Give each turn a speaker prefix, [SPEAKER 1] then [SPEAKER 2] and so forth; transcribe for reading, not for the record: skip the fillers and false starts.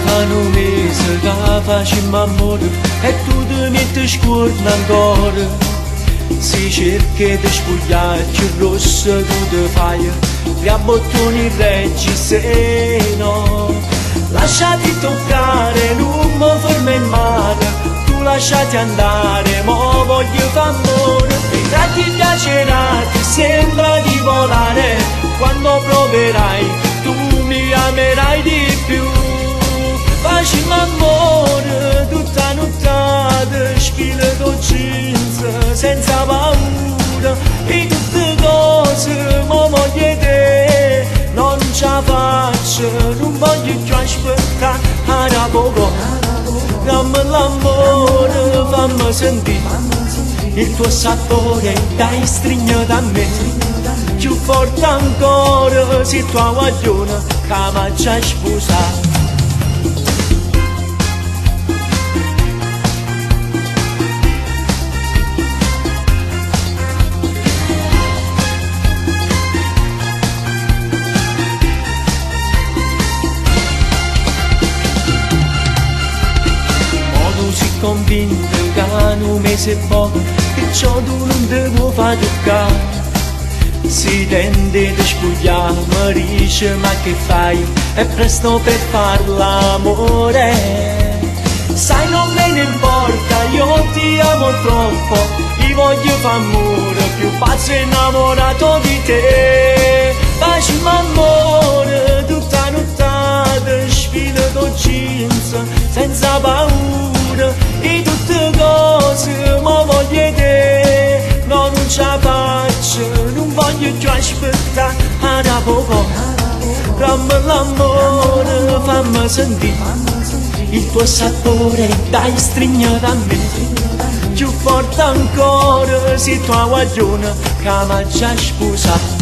[SPEAKER 1] fa un mese che facciamo amore e tu ti metti scorno ancora. Si cerca di spogliarci il rosso tu ti fai, gli abbottoni reggi se no. Lasciati toccare, non mi fermo in mare, tu lasciati andare, mo voglio fare amore. I tratti piacerà, ti sembra di volare, quando proverai tu mi amerai di più. Facciamo amore tutta nottata, spille con jeans senza paura, e tutte cose mo voglio te, non ce la faccio, non voglio più aspettare, a poco, dammi l'amore, fammi sentire il tuo sapore, dai stringi da me, più forte ancora se tua guagliona che mi già sposato. Convinto che un mese è poco, che ciò tu non ti può far toccare. Si tende di spogliare, mi dice ma che fai? È presto per far l'amore. Sai non me ne importa, io ti amo troppo, io voglio far amore, più pazzo e innamorato di te. Facciamo amore tutta nottata, sfida con jeans senza paura, e tutte cose ma voglio te, no non ce la faccio, non voglio più aspettare, da poco, dammi l'amore, fammi sentire il tuo sapore, dai stringi da me, più forte ancora se tua guagliona che mi già sposato.